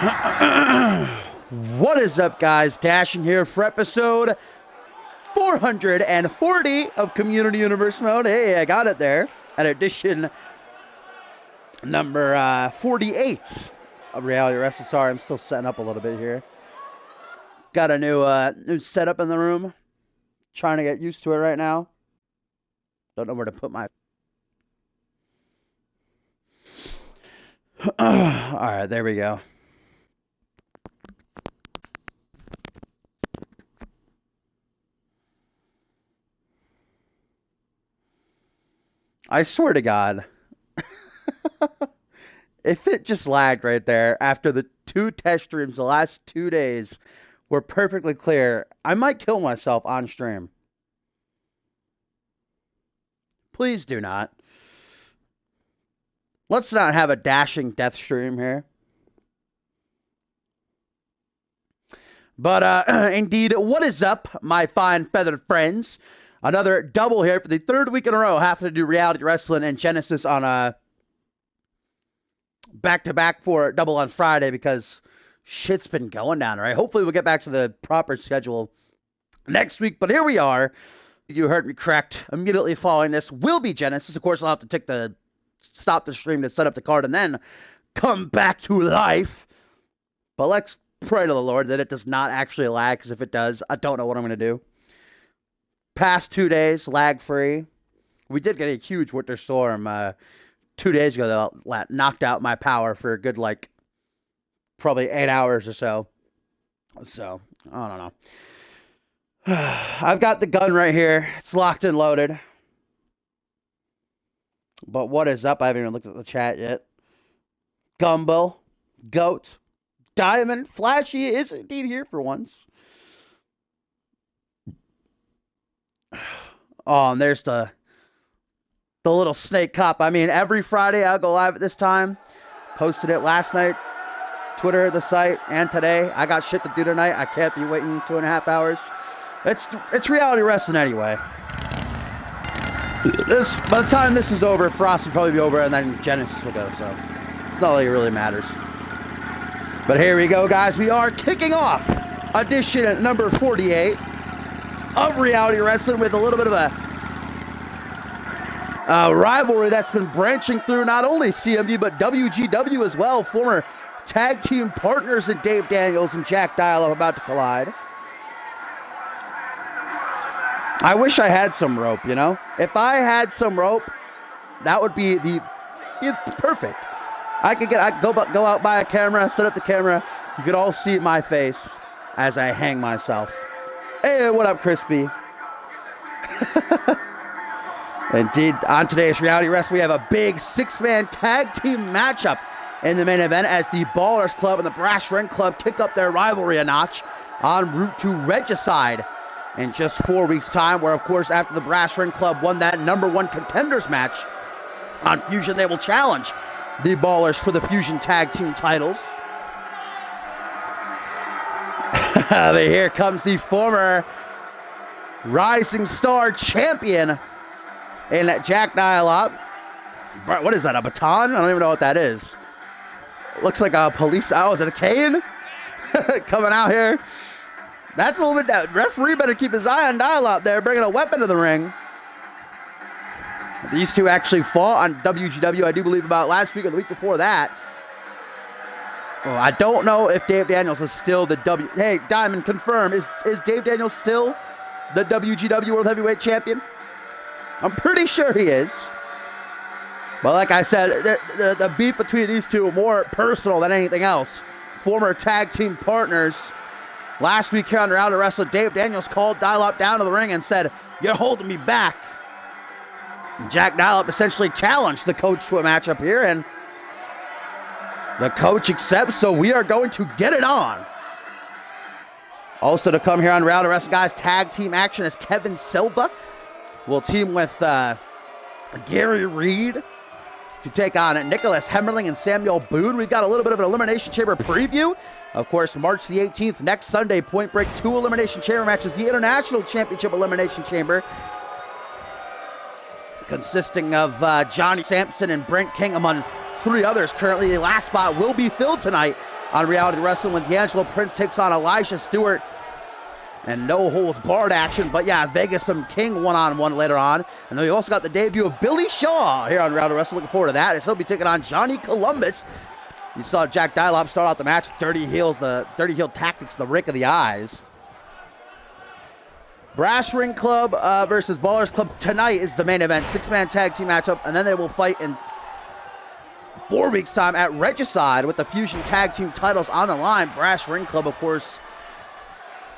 What is up, guys? Dashing here for episode 440 of Community Universe Mode. Hey, I got it there. At edition number 48 of Reality Wrasslin. Sorry, I'm still setting up a little bit here. Got a new setup in the room. Trying to get used to it right now. Don't know where to put my... Alright, there we go. I swear to God, if it just lagged right there after the 2 test streams the last 2 days were perfectly clear, I might kill myself on stream. Please do not. Let's not have a dashing death stream here. But indeed, what is up, my fine feathered friends? Another double here for the 3rd week in a row. Having to do Reality Wrasslin and Genesis on a back-to-back for double on Friday because shit's been going down, right? Hopefully we'll get back to the proper schedule next week. But here we are. You heard me correct. Immediately following this will be Genesis. Of course, I'll have to stop the stream to set up the card and then come back to life. But let's pray to the Lord that it does not actually lag, because if it does, I don't know what I'm going to do. Past 2 days, lag-free. We did get a huge winter storm 2 days ago that knocked out my power for a good, probably 8 hours or so. So, I don't know. I've got the gun right here. It's locked and loaded. But what is up? I haven't even looked at the chat yet. Gumbo, Goat, Diamond, Flashy is indeed here for once. Oh, and there's the little snake cop. I mean, every Friday I'll go live at this time. Posted it last night. Twitter, the site, and today. I got shit to do tonight. I can't be waiting 2.5 hours. It's Reality Wrasslin anyway. By the time this is over, Frost will probably be over, and then Genesis will go, so it's not like it really matters. But here we go, guys. We are kicking off edition number 48 of Reality Wrasslin with a little bit of a rivalry that's been branching through not only CMV, but WGW as well. Former tag team partners in Dave Daniels and Jack Dial about to collide. I wish I had some rope, you know? If I had some rope, that would be perfect. I could go out by a camera, set up the camera. You could all see my face as I hang myself. Hey, what up, Crispy? Indeed, on today's Reality Wrestling, we have a big 6-man tag team matchup in the main event as the Ballers Club and the Brass Ring Club kick up their rivalry a notch en route to Regicide in just 4 weeks' time, where, of course, after the Brass Ring Club won that #1 contenders match on Fusion, they will challenge the Ballers for the Fusion tag team titles. Here comes the former Rising Star champion in Jack Dial-Up. What is that, a baton? I don't even know what that is. Looks like a police... Oh, is it a cane? Coming out here. That's a little bit... Referee better keep his eye on Dial-Up there, bringing a weapon to the ring. These two actually fought on WGW, I do believe, about last week or the week before that. Oh, I don't know if Dave Daniels is still the Hey, Diamond, confirm. Is Dave Daniels still the WGW World Heavyweight Champion? I'm pretty sure he is. But like I said, the beef between these two are more personal than anything else. Former tag team partners. Last week here on Reality Wrasslin, Dave Daniels called Dial-Up down to the ring and said, "You're holding me back." And Jack Dial-Up essentially challenged the coach to a matchup here, and the coach accepts, so we are going to get it on. Also to come here on Reality Wrasslin, guys, tag team action as Kevin Silva will team with Gary Reed to take on Nicholas Hemmerling and Samuel Boone. We've got a little bit of an Elimination Chamber preview. Of course, March the 18th, next Sunday, Point Break, 2 Elimination Chamber matches. The International Championship Elimination Chamber, consisting of Johnny Sampson and Brent King, among 3 others. Currently, the last spot will be filled tonight on Reality Wrestling when D'Angelo Prince takes on Elijah Stewart. And no holds barred action, but yeah, Vegas some King one-on-one later on. And then we also got the debut of Billy Shaw here on Reality Wrestling. Looking forward to that. And he'll be taking on Johnny Columbus. You saw Jack Dialop start out the match, dirty heels, the dirty heel tactics, the rake of the eyes. Brass Ring Club versus Ballers Club tonight is the main event. 6-man tag team matchup, and then they will fight in 4 weeks' time at Regicide with the Fusion tag team titles on the line. Brass Ring Club, of course,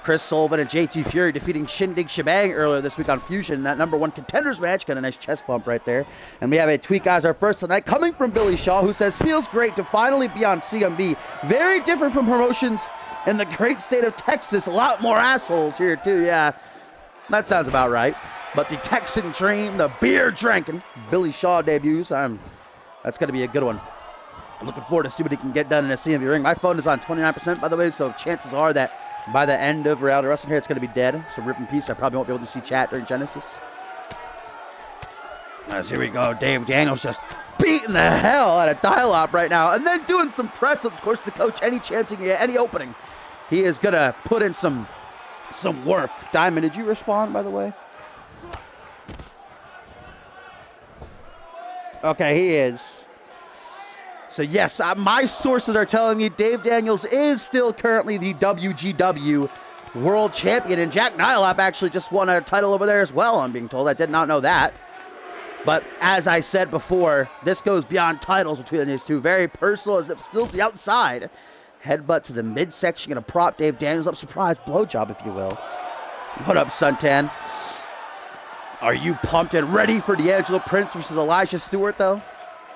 Chris Sullivan and JT Fury defeating Shindig Shebang earlier this week on Fusion. That #1 contenders match. Got a nice chest bump right there. And we have a tweet, guys, our first tonight, coming from Billy Shaw, who says, feels great to finally be on CMV. Very different from promotions in the great state of Texas. A lot more assholes here, too. Yeah, that sounds about right. But the Texan Dream, the beer drinking, Billy Shaw debuts. That's going to be a good one. I'm looking forward to see what he can get done in a CMV ring. My phone is on 29%, by the way, so chances are that by the end of Reality Wrestling here, it's going to be dead. So rip in peace. I probably won't be able to see chat during Genesis. As here we go. Dave Daniels just beating the hell out of Dial-Up right now. And then doing some press-ups. Of course, the coach, any chance he can get, any opening, he is going to put in some work. Diamond, did you respond, by the way? Okay, he is. So yes, my sources are telling me Dave Daniels is still currently the WGW World Champion, and Jack Dialop actually just won a title over there as well, I'm being told. I did not know that. But as I said before, this goes beyond titles between these two. Very personal, as it feels the outside. Headbutt to the midsection, gonna prop Dave Daniels up. Surprise blowjob, if you will. What up, Suntan? Are you pumped and ready for D'Angelo Prince versus Elijah Stewart, though?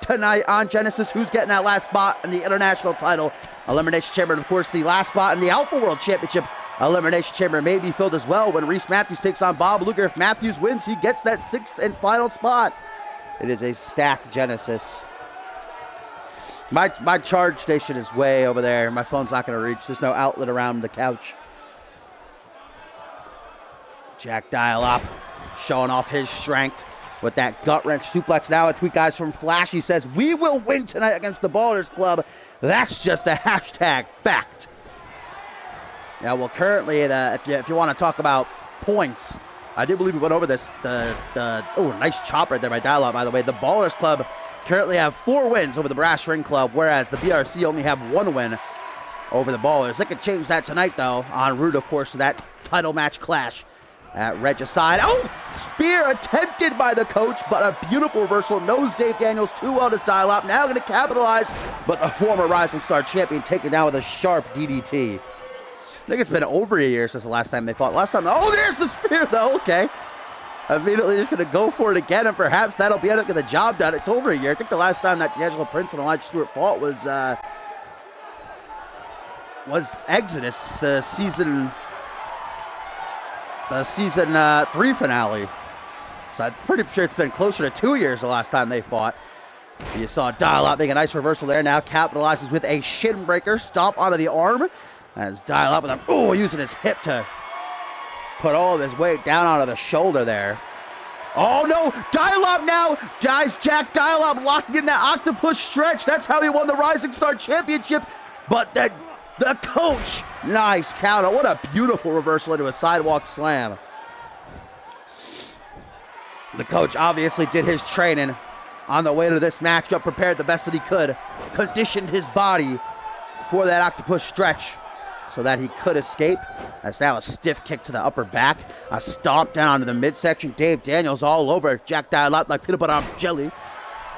Tonight on Genesis, who's getting that last spot in the International title Elimination Chamber? And of course, the last spot in the Alpha World Championship Elimination Chamber may be filled as well when Reese Matthews takes on Bob Luger. If Matthews wins, he gets that 6th and final spot. It is a stacked Genesis. My charge station is way over there. My phone's not going to reach. There's no outlet around the couch. Jack Dialop showing off his strength with that gut wrench suplex. Now a tweet, guys, from Flash. He says, we will win tonight against the Ballers Club. That's just a hashtag fact. Now, well, currently, if you want to talk about points, I do believe we went over this. Oh, nice chop right there by Dialog, by the way. The Ballers Club currently have 4 wins over the Brass Ring Club, whereas the BRC only have 1 win over the Ballers. They could change that tonight, though, en route, of course, to that title match clash at Regicide. Oh, spear attempted by the coach, but a beautiful reversal. Knows Dave Daniels too well to style up. Now going to capitalize, but the former Rising Star champion taken down with a sharp DDT. I think it's been over a year since the last time they fought. Last time, oh, there's the spear, though. Okay. Immediately just going to go for it again, and perhaps that'll be able to get the job done. It's over a year. I think the last time that D'Angelo Prince and Elijah Stewart fought was Exodus, the season 3 finale. So I'm pretty sure it's been closer to 2 years the last time they fought. You saw Dial-Up make a nice reversal there. Now capitalizes with a shin breaker. Stomp onto the arm. As Dial-Up with using his hip to put all of his weight down onto the shoulder there. Oh no, Dial-Up now. Guys, Jack Dial-Up locking in that octopus stretch. That's how he won the Rising Star Championship. But the coach, nice counter. What a beautiful reversal into a sidewalk slam. The coach obviously did his training on the way to this match, got prepared the best that he could, conditioned his body for that octopus stretch so that he could escape. That's now a stiff kick to the upper back, a stomp down onto the midsection. Dave Daniels all over Jack Dial-Up like peanut butter on jelly.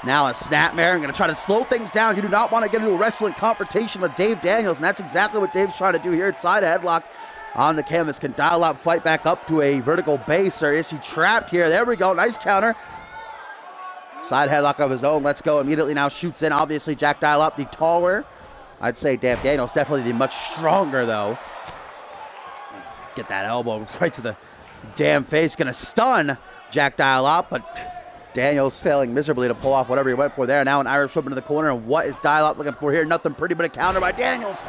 Now a snapmare. I'm going to try to slow things down. You do not want to get into a wrestling confrontation with Dave Daniels, and that's exactly what Dave's trying to do here. Inside a headlock on the canvas. Can Dial-Up fight back up to a vertical base, or is he trapped here? There we go. Nice counter. Side headlock of his own. Let's go. Immediately now shoots in. Obviously, Jack Dial-Up, the taller. I'd say Dave Daniels definitely the much stronger, though. Get that elbow right to the damn face. Going to stun Jack Dial-Up, but Daniels failing miserably to pull off whatever he went for there. Now an Irish whip into the corner. And what is Dial-Up looking for here? Nothing pretty, but a counter by Daniels.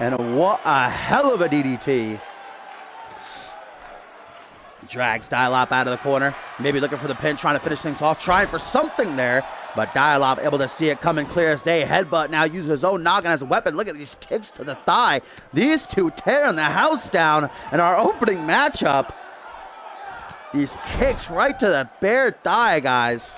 And what a hell of a DDT. Drags Dial-Up out of the corner. Maybe looking for the pin, trying to finish things off. Trying for something there. But Dialop able to see it coming clear as day. Headbutt now uses his own noggin as a weapon. Look at these kicks to the thigh. These two tearing the house down in our opening matchup. These kicks right to the bare thigh, guys.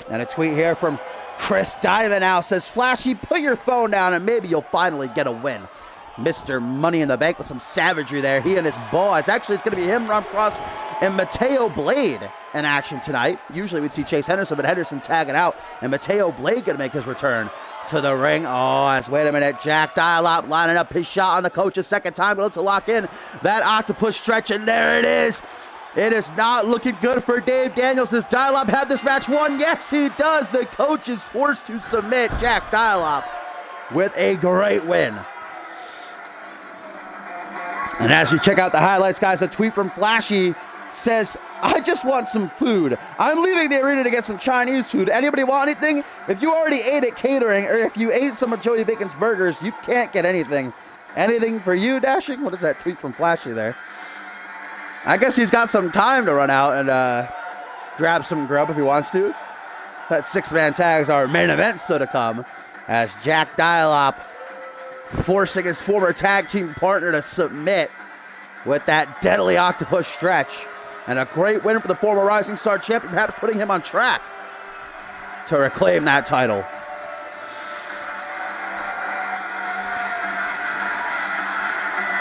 And a tweet here from Chris Diamond now says, Flashy, put your phone down and maybe you'll finally get a win. Mr. Money in the Bank with some savagery there. He and his boys. Actually, it's going to be him, Ron Cross, and Mateo Blade in action tonight. Usually we'd see Chase Henderson, but Henderson tagging out, and Mateo Blade going to make his return to the ring. Wait a minute, Jack Dialop lining up his shot on the coach's second time, but to lock in that octopus stretch, and there it is. It is not looking good for Dave Daniels. Does Dialop have this match won? Yes, he does. The coach is forced to submit Jack Dialop with a great win. And as we check out the highlights, guys, a tweet from Flashy says, I just want some food. I'm leaving the arena to get some Chinese food. Anybody want anything? If you already ate at catering, or if you ate some of Joey Bacon's burgers, you can't get anything. Anything for you, Dashing? What is that tweet from Flashy there? I guess he's got some time to run out and grab some grub if he wants to. That six-man tag is our main event still to come, as Jack Dialop forcing his former tag team partner to submit with that deadly octopus stretch. And a great win for the former Rising Star champion, perhaps putting him on track to reclaim that title.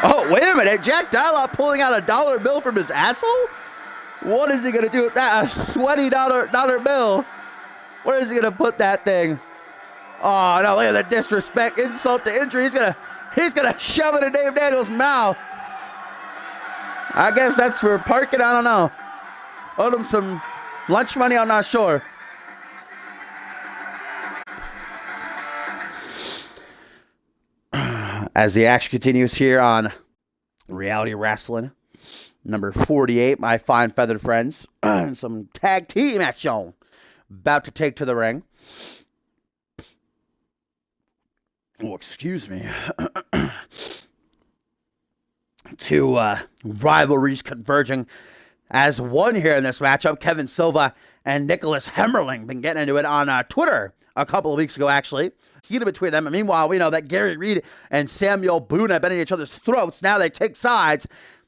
Oh, wait a minute. Jack Dialop pulling out a dollar bill from his asshole? What is he going to do with that? A sweaty dollar bill. Where is he going to put that thing? Oh, no, look at the disrespect, insult to injury. He's gonna shove it in Dave Daniels' mouth. I guess that's for parking, I don't know. Owed him some lunch money, I'm not sure. As the action continues here on Reality Wrasslin, number 48, my fine feathered friends. Some tag team action about to take to the ring. Oh, excuse me. Two rivalries converging as one here in this matchup. Kevin Silva and Nicholas Hemmerling been getting into it on Twitter a couple of weeks ago, actually. Heated between them. And meanwhile, we know that Gary Reed and Samuel Boone have been at each other's throats. Now they take sides.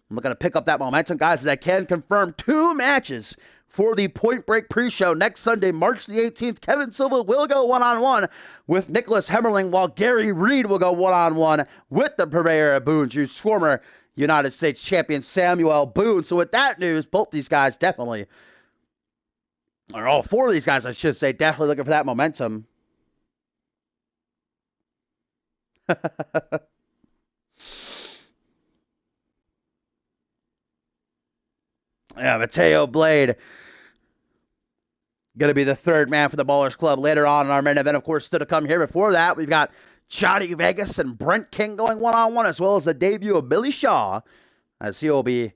I'm looking to pick up that momentum, guys, as I can confirm 2 matches for the Point Break pre-show next Sunday, March the 18th. Kevin Silva will go one-on-one with Nicholas Hemmerling, while Gary Reed will go one-on-one with the purveyor of Boone Juice, former United States champion Samuel Boone. So with that news, both these guys definitely, or all 4 of these guys, I should say, definitely looking for that momentum. Yeah, Mateo Blade going to be the 3rd man for the Ballers Club later on in our main event. Of course, still to come here. Before that, we've got Johnny Vegas and Brent King going one-on-one, as well as the debut of Billy Shaw, as he'll be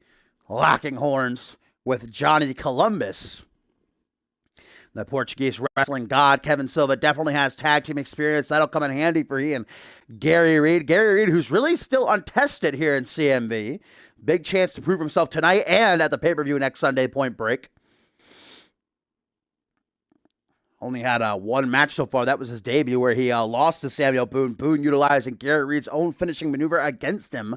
locking horns with Johnny Columbus. The Portuguese wrestling god, Kevin Silva, definitely has tag team experience. That'll come in handy for he and Gary Reed. Gary Reed, who's really still untested here in CMV. Big chance to prove himself tonight and at the pay-per-view next Sunday, Point Break. Only had 1 match so far. That was his debut, where he lost to Samuel Boone. Boone utilizing Gary Reed's own finishing maneuver against him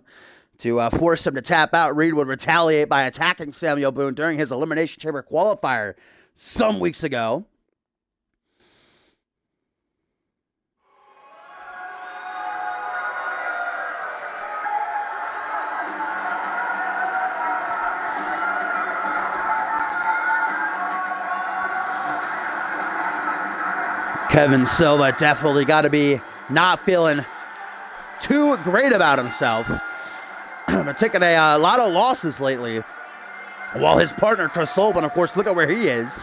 to force him to tap out. Reed would retaliate by attacking Samuel Boone during his Elimination Chamber qualifier some weeks ago. Kevin Silva definitely got to be not feeling too great about himself. But taking a lot of losses lately. While his partner, Chris Sullivan, of course, look at where he is.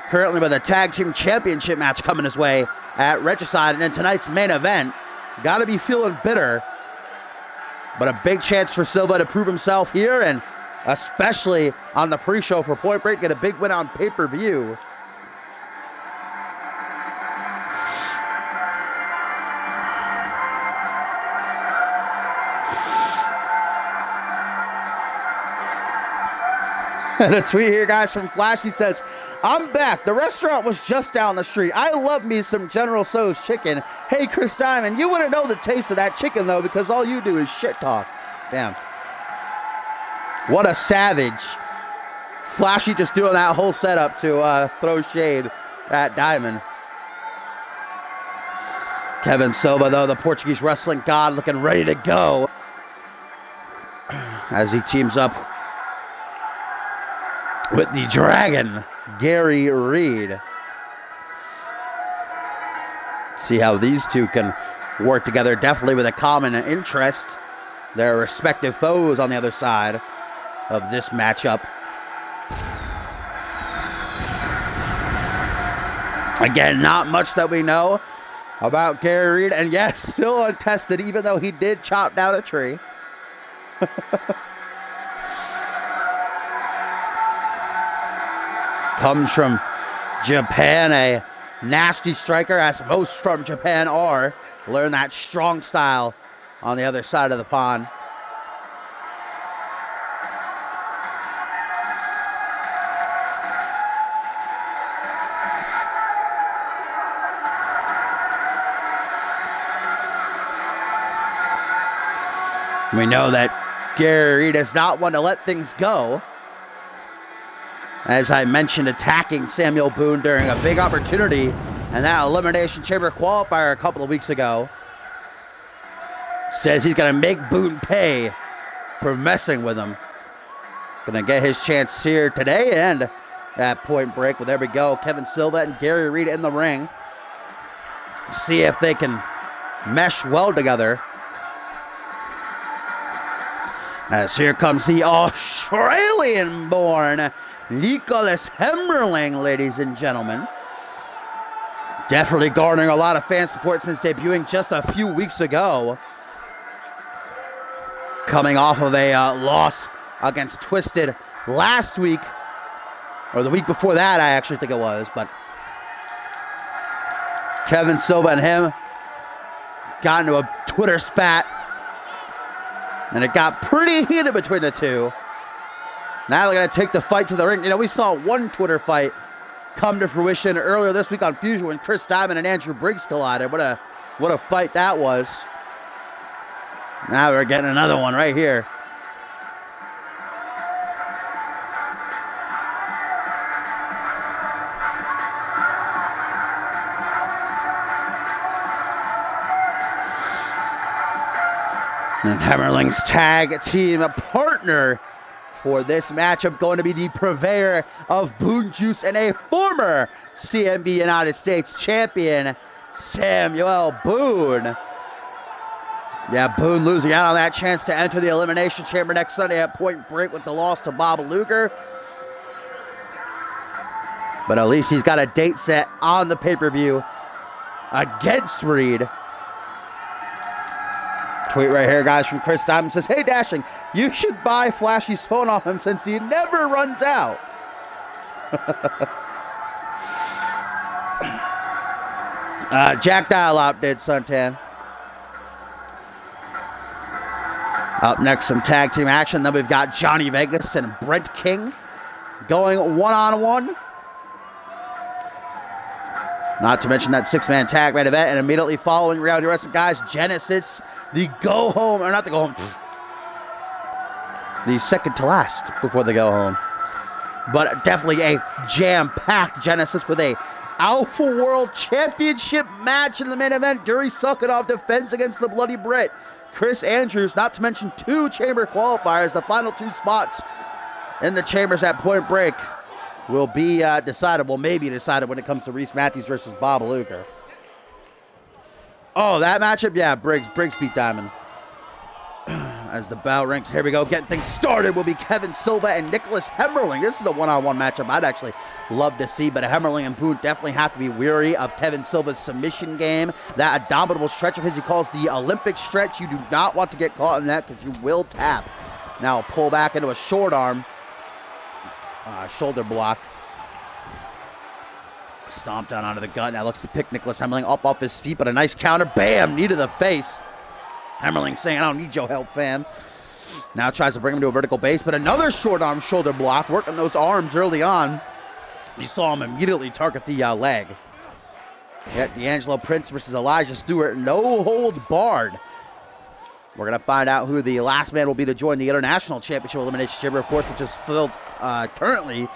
Currently with a tag team championship match coming his way at Regicide. And in tonight's main event, got to be feeling bitter. But a big chance for Silva to prove himself here. And especially on the pre-show for Point Break, get a big win on pay-per-view. And a tweet here, guys, from Flash. He says, I'm back. The restaurant was just down the street. I love me some General Tso's chicken. Hey, Chris Diamond, you wouldn't know the taste of that chicken, though, because all you do is shit talk. Damn. What a savage. Flashy just doing that whole setup to throw shade at Diamond. Kevin Silva, though, the Portuguese wrestling god, looking ready to go as he teams up with the Dragon, Gary Reed. See how these two can work together, definitely with a common interest. Their respective foes on the other side of this matchup. Again, not much that we know about Gary Reed, and yes, still untested, even though he did chop down a tree. Comes from Japan, a nasty striker, as most from Japan are. Learn that strong style on the other side of the pond. We know that Gary Reed is not one to let things go. As I mentioned, attacking Samuel Boone during a big opportunity and that Elimination Chamber qualifier a couple of weeks ago. Says he's going to make Boone pay for messing with him. Going to get his chance here today and at Point Break. Well, there we go. Kevin Silva and Gary Reed in the ring. See if they can mesh well together. As here comes the Australian-born Nicholas Hemmerling, ladies and gentlemen. Definitely garnering a lot of fan support since debuting just a few weeks ago. Coming off of a loss against Twisted last week, or the week before that, I actually think it was. But Kevin Silva and him got into a Twitter spat, and it got pretty heated between the two. Now they're going to take the fight to the ring. You know, we saw one Twitter fight come to fruition earlier this week on Fusion when Chris Diamond and Andrew Briggs collided. What a fight that was. Now we're getting another one right here. And Hemmerling's tag team partner for this matchup going to be the purveyor of Boone Juice and a former CMV United States champion, Samuel Boone. Yeah, Boone losing out on that chance to enter the Elimination Chamber next Sunday at Point Break with the loss to Bob Luger. But at least he's got a date set on the pay-per-view against Reed. Tweet right here, guys, from Chris Diamond says, hey, Dashing, you should buy Flashy's phone off him since he never runs out. Jack Dial-Up did, Suntan. Up next, some tag team action. Then we've got Johnny Vegas and Brent King going one-on-one. Not to mention that six-man tag main event, and immediately following Reality Wrasslin, guys, Genesis, the go-home, or not the go-home, the second to last before the go-home. But definitely a jam-packed Genesis with a Alpha World Championship match in the main event. Gary Suckanov defends against the Bloody Brit. Chris Andrews, not to mention two chamber qualifiers. The final two spots in the chambers at Point Break will be decided, well, maybe decided when it comes to Reese Matthews versus Bob Luger. Oh, that matchup? Yeah, Briggs beat Diamond. As the bell rings, here we go. Getting things started will be Kevin Silva and Nicholas Hemmerling. This is a one-on-one matchup I'd actually love to see, but Hemmerling and Boone definitely have to be weary of Kevin Silva's submission game. That abominable stretch of his he calls the Olympic stretch. You do not want to get caught in that because you will tap. Now pull back into a short arm. Shoulder block. Stomp down onto the gut. Now looks to pick Nicholas Hemmerling up off his feet, but a nice counter. Bam! Knee to the face. Hemmerling saying, I don't need your help, fam. Now tries to bring him to a vertical base, but another short arm shoulder block, working those arms early on. You saw him immediately target the leg. Yet D'Angelo Prince versus Elijah Stewart, no holds barred. We're going to find out who the last man will be to join the International Championship Elimination Chamber, of course, which is filled currently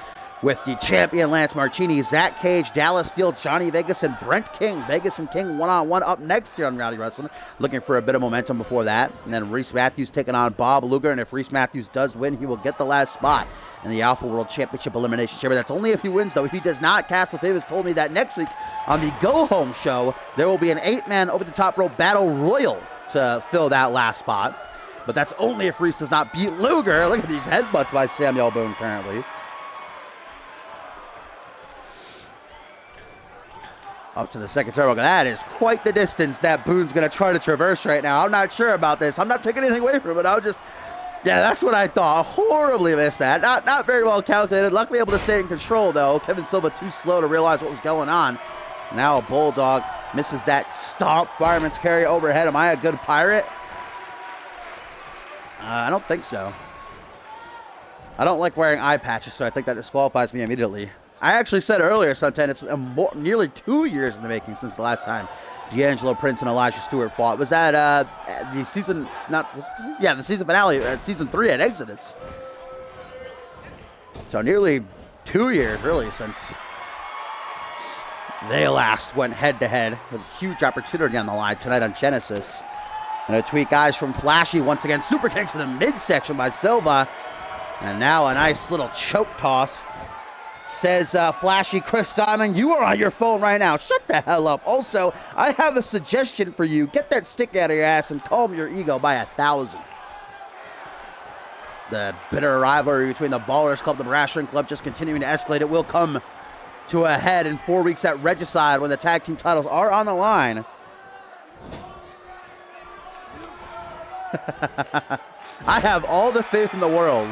with the champion Lance Martini, Zach Cage, Dallas Steele, Johnny Vegas, and Brent King. Vegas and King one-on-one up next here on Reality Wrasslin. Looking for a bit of momentum before that. And then Reese Matthews taking on Bob Luger. And if Reese Matthews does win, he will get the last spot in the Alpha World Championship Elimination Chamber. That's only if he wins, though. If he does not, Castle Davis told me that next week on the Go Home show, there will be an 8-man over-the-top rope battle royal to fill that last spot. But that's only if Reese does not beat Luger. Look at these headbutts by Samuel Boone currently. Up to the second turbo. That is quite the distance that Boone's going to try to traverse right now. I'm not sure about this. I'm not taking anything away from it, but I was just, yeah, that's what I thought. Horribly missed that. Not very well calculated. Luckily able to stay in control, though. Kevin Silva too slow to realize what was going on. Now a Bulldog misses that stomp. Fireman's carry overhead. Am I a good pirate? I don't think so. I don't like wearing eye patches, so I think that disqualifies me immediately. I actually said earlier, Suntan, it's nearly 2 years in the making since the last time D'Angelo Prince and Elijah Stewart fought. Was that the season, the season finale at season 3 at Exodus. So nearly 2 years, really, since they last went head-to-head with a huge opportunity on the line tonight on Genesis. And a tweet, guys, from Flashy, once again, super kick to the midsection by Silva. And now a nice little choke toss. Says Flashy Chris Diamond, you are on your phone right now. Shut the hell up. Also, I have a suggestion for you. Get that stick out of your ass and calm your ego by 1,000. The bitter rivalry between the Ballers Club and the Wrestling Club just continuing to escalate. It will come to a head in 4 weeks at Regicide when the tag team titles are on the line. I have all the faith in the world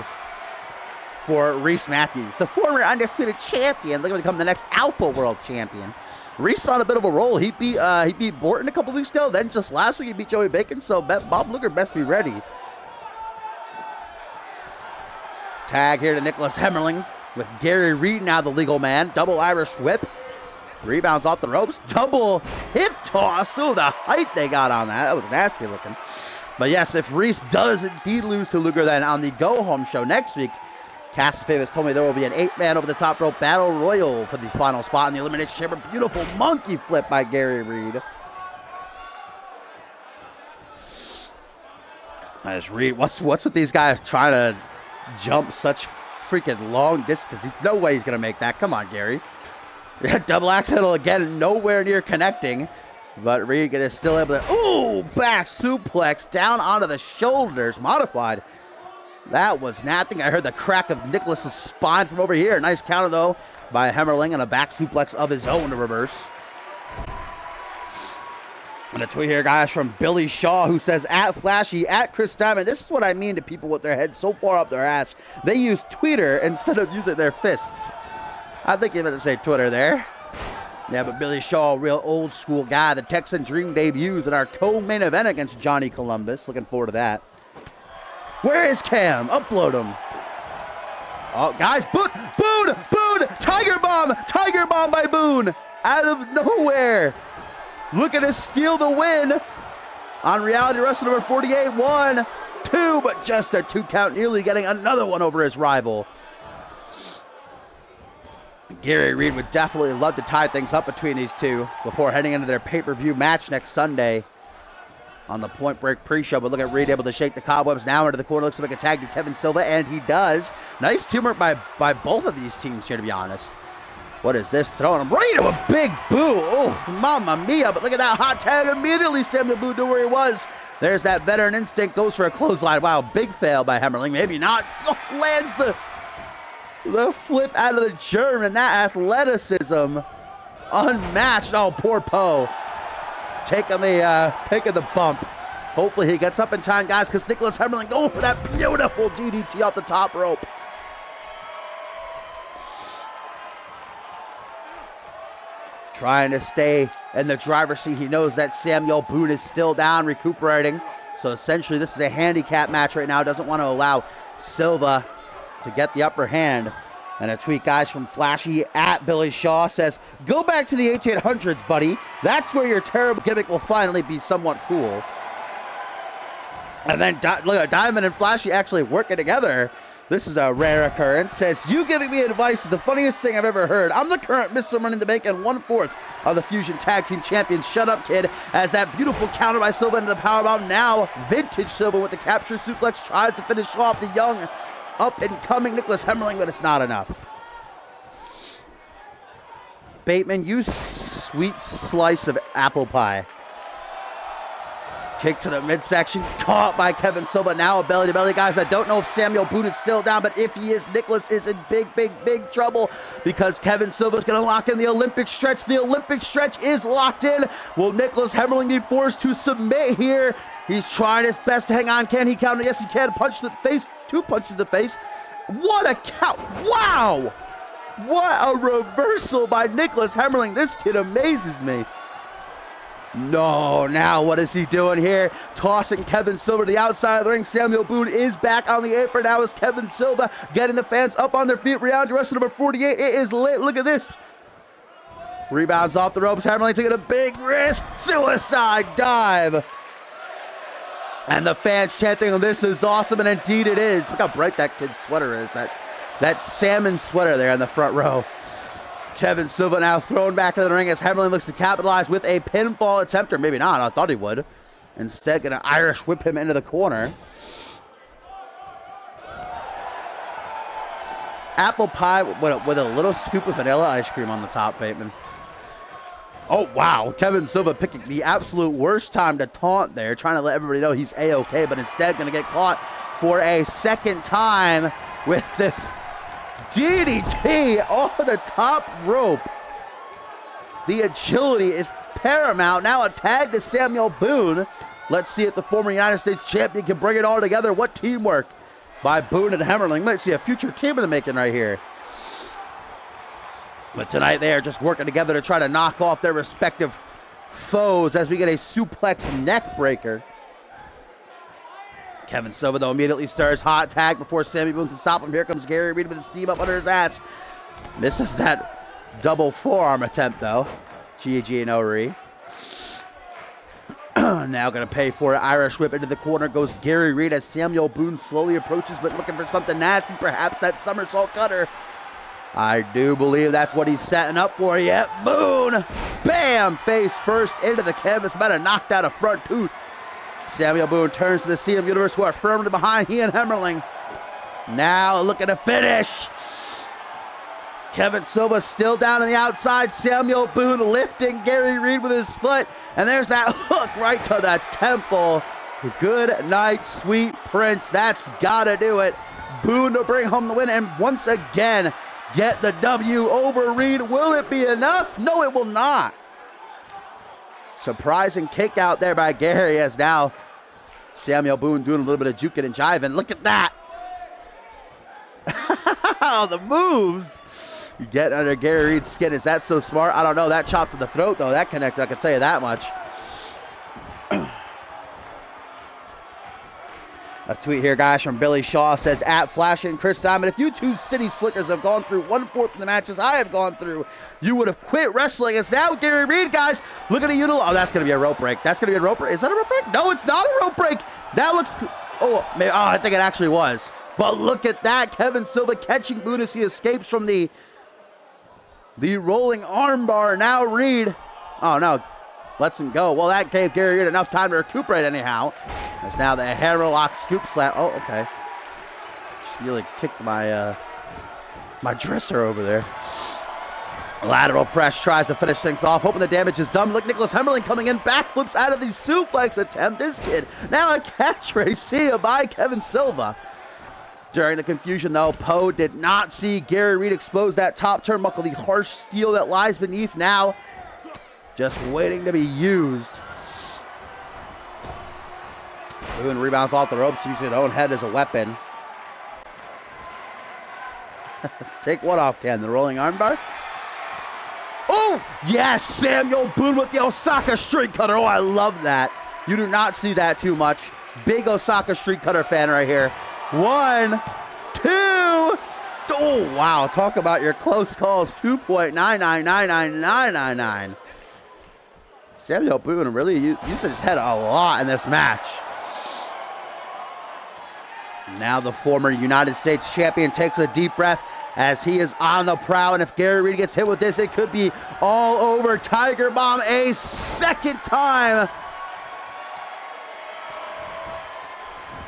for Reese Matthews, the former undisputed champion, looking to become the next Alpha World Champion. Reese on a bit of a roll. He beat Borton a couple weeks ago. Then just last week he beat Joey Bacon. So Bob Luger best be ready. Tag here to Nicholas Hemmerling with Gary Reed now the legal man. Double Irish whip. Rebounds off the ropes. Double hip toss. Ooh, the height they got on that. That was nasty looking. But yes, if Reese does indeed lose to Luger, then on the Go Home show next week, Castafavis told me there will be an 8-man over-the-top rope battle royal for the final spot in the Elimination Chamber. Beautiful monkey flip by Gary Reed. Nice Reed. What's with these guys trying to jump such freaking long distance? No way he's going to make that. Come on, Gary. Double axe handle again, nowhere near connecting. But Reed is still able to, ooh, back suplex down onto the shoulders, modified. That was nothing. I heard the crack of Nicholas's spine from over here. Nice counter, though, by Hemmerling and a back suplex of his own to reverse. And a tweet here, guys, from Billy Shaw, who says, at Flashy, at Chris Diamond. This is what I mean to people with their heads so far up their ass. They use Twitter instead of using their fists. I think you meant to say Twitter there. Yeah, but Billy Shaw, a real old school guy. The Texan Dream debuts in our co-main event against Johnny Columbus. Looking forward to that. Where is Cam? Upload him. Oh, guys, Boone, Tiger Bomb by Boone, out of nowhere. Looking to steal the win on Reality Wrasslin number 48. 1, 2, but just a 2 count, nearly getting another one over his rival. Gary Reed would definitely love to tie things up between these two before heading into their pay-per-view match next Sunday on the Point Break pre-show. But look at Reed able to shake the cobwebs now into the corner. Looks like a tag to Kevin Silva, and he does. Nice teamwork by both of these teams here, to be honest. What is this? Throwing him right into a big boo. Oh, mamma mia. But look at that hot tag. Immediately Samuel Boo knew where he was. There's that veteran instinct. Goes for a clothesline. Wow, big fail by Hemmerling. Maybe not. Oh, lands the flip out of the German. That athleticism unmatched. Oh, poor Poe. Taking the bump. Hopefully he gets up in time, guys, because Nicholas Hemmerling going for that beautiful DDT off the top rope. Trying to stay in the driver's seat. He knows that Samuel Boone is still down, recuperating. So essentially, this is a handicap match right now. Doesn't want to allow Silva to get the upper hand. And a tweet, guys, from Flashy at Billy Shaw says, go back to the 1800s, buddy. That's where your terrible gimmick will finally be somewhat cool. And then look at Diamond and Flashy actually working together. This is a rare occurrence. Says, you giving me advice is the funniest thing I've ever heard. I'm the current Mr. Money in the Bank and 1/4 of the Fusion Tag Team Champions. Shut up, kid. As that beautiful counter by Silva into the powerbomb. Now, vintage Silva with the capture suplex tries to finish off the young up-and-coming Nicholas Hemmerling, but it's not enough. Bateman, you sweet slice of apple pie. Kick to the midsection, caught by Kevin Silva. Now a belly-to-belly, guys. I don't know if Samuel Boone is still down, but if he is, Nicholas is in big, big, big trouble because Kevin Silva is going to lock in the Olympic stretch. The Olympic stretch is locked in. Will Nicholas Hemmerling be forced to submit here? He's trying his best to hang on. Can he counter? Yes, he can. Punch to the face. 2 punches to the face. What a count. Wow. What a reversal by Nicholas Hemmerling. This kid amazes me. No, now what is he doing here? Tossing Kevin Silva to the outside of the ring. Samuel Boone is back on the apron. Now is Kevin Silva getting the fans up on their feet. Reality Wrasslin number 48. It is lit. Look at this. Rebounds off the ropes. Hemmerling taking a big risk. Suicide dive. And the fans chanting, this is awesome, and indeed it is. Look how bright that kid's sweater is. That salmon sweater there in the front row. Kevin Silva now thrown back into the ring as Hemmerling looks to capitalize with a pinfall attempt, or maybe not. I thought he would. Instead, going to Irish whip him into the corner. Apple pie with a little scoop of vanilla ice cream on the top, Bateman. Oh, wow. Kevin Silva picking the absolute worst time to taunt there, trying to let everybody know he's A-okay, but instead going to get caught for a second time with this DDT off the top rope. The agility is paramount. Now a tag to Samuel Boone. Let's see if the former United States champion can bring it all together. What teamwork by Boone and Hemmerling. Might see a future team in the making right here. But tonight they are just working together to try to knock off their respective foes as we get a suplex neck breaker. Kevin Silva, though, immediately stirs hot tag before Sammy Boone can stop him. Here comes Gary Reed with the steam up under his ass. Misses that double forearm attempt, though. GG no re. Now going to pay for it. Irish whip into the corner goes Gary Reed as Samuel Boone slowly approaches, but looking for something nasty. Perhaps that somersault cutter. I do believe that's what he's setting up for. Yep, Boone. Bam! Face first into the canvas. Might have knocked out a front tooth. Samuel Boone turns to the CM Universe, who are firmly behind he and Hemmerling. Now looking to finish. Kevin Silva still down on the outside. Samuel Boone lifting Gary Reed with his foot. And there's that hook right to the temple. Good night, sweet prince. That's got to do it. Boone to bring home the win and once again get the W over Reed. Will it be enough? No, it will not. Surprising kick out there by Gary as now Samuel Boone doing a little bit of juking and jiving. Look at that. The moves. You get under Gary Reed's skin. Is that so smart? I don't know. That chop to the throat, though, that connected. I can tell you that much. A tweet here, guys, from Billy Shaw says, at Flash and Chris Diamond, if you two city slickers have gone through 1/4 of the matches I have gone through, you would have quit wrestling. It's now Gary Reed, guys. Look at a utilize. Oh, that's going to be a rope break. That's going to be a rope break. Is that a rope break? No, it's not a rope break. That looks, I think it actually was. But look at that. Kevin Silva catching Boone as he escapes from the rolling armbar. Now Reed. Oh, no. Lets him go. Well, that gave Gary Reed enough time to recuperate anyhow. As now the hammerlock scoop slam. Oh, okay. Just nearly kicked my my dresser over there. Lateral press tries to finish things off, hoping the damage is done. Look, Nicholas Hemmerling coming in, backflips out of the suplex attempt. This kid, now a catchphrase, see ya by Kevin Silva. During the confusion, though, Poe did not see Gary Reed expose that top turnbuckle, the harsh steel that lies beneath now. Just waiting to be used. Boone rebounds off the ropes, using his own head as a weapon. Take what off, Ken? The rolling armbar? Oh, yes! Samuel Boone with the Osaka straight cutter. Oh, I love that. You do not see that too much. Big Osaka Street Cutter fan right here. 1, 2. Oh, wow. Talk about your close calls. 2.9999999. Samuel Boone really used his head a lot in this match. Now the former United States champion takes a deep breath as he is on the prowl. And if Gary Reed gets hit with this, it could be all over. Tiger Bomb a second time.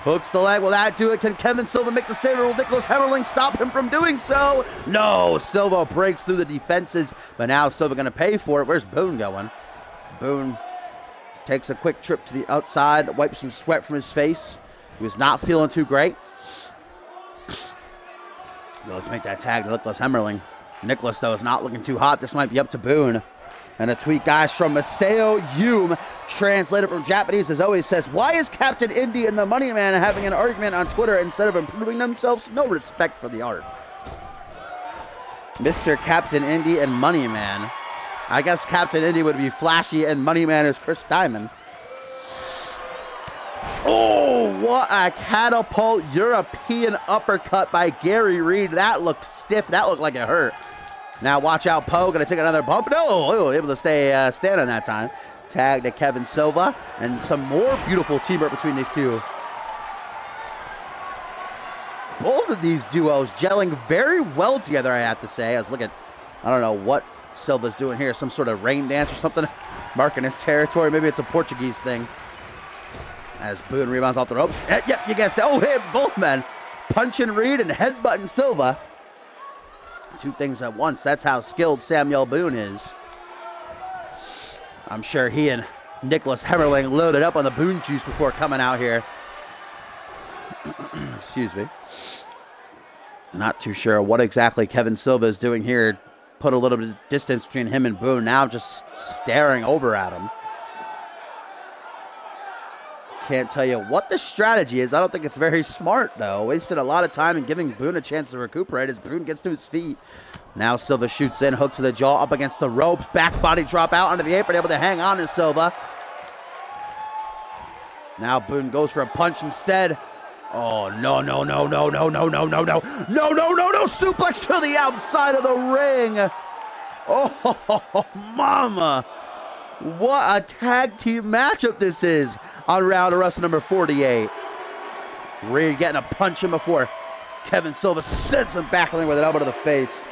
Hooks the leg. Will that do it? Can Kevin Silva make the save? Will Nicholas Hemmerling stop him from doing so? No. Silva breaks through the defenses, but now Silva going to pay for it. Where's Boone going? Boone takes a quick trip to the outside, wipes some sweat from his face. He was not feeling too great. Let's make that tag to Nicholas Hemmerling. Nicholas, though, is not looking too hot. This might be up to Boone. And a tweet, guys, from Masao Yume, translated from Japanese, as always, says, why is Captain Indy and the Money Man having an argument on Twitter instead of improving themselves? No respect for the art. Mr. Captain Indy and Money Man. I guess Captain Indy would be Flashy and Money Man is Chris Diamond. Oh, what a catapult European uppercut by Gary Reed. That looked stiff. That looked like it hurt. Now watch out, Poe. Going to take another bump. No, able to stay standing that time. Tag to Kevin Silva. And some more beautiful teamwork between these two. Both of these duos gelling very well together, I have to say. I was looking, I don't know what Silva's doing here. Some sort of rain dance or something. Marking his territory. Maybe it's a Portuguese thing. As Boone rebounds off the ropes. Yep, you guessed it. Oh, hey, both men punching Reed and headbutting Silva. Two things at once. That's how skilled Samuel Boone is. I'm sure he and Nicholas Hemmerling loaded up on the Boone juice before coming out here. Excuse me. Not too sure what exactly Kevin Silva is doing here. Put a little bit of distance between him and Boone. Now just staring over at him. Can't tell you what the strategy is. I don't think it's very smart, though. Wasted a lot of time in giving Boone a chance to recuperate as Boone gets to his feet. Now Silva shoots in, hook to the jaw, up against the ropes. Back body drop out onto the apron, able to hang on to Silva. Now Boone goes for a punch instead. Oh, no. Suplex to the outside of the ring. Oh, mama. What a tag team matchup this is on Reality Wrasslin number 48. Reed getting a punch in before Kevin Silva sends him back with an elbow to the face.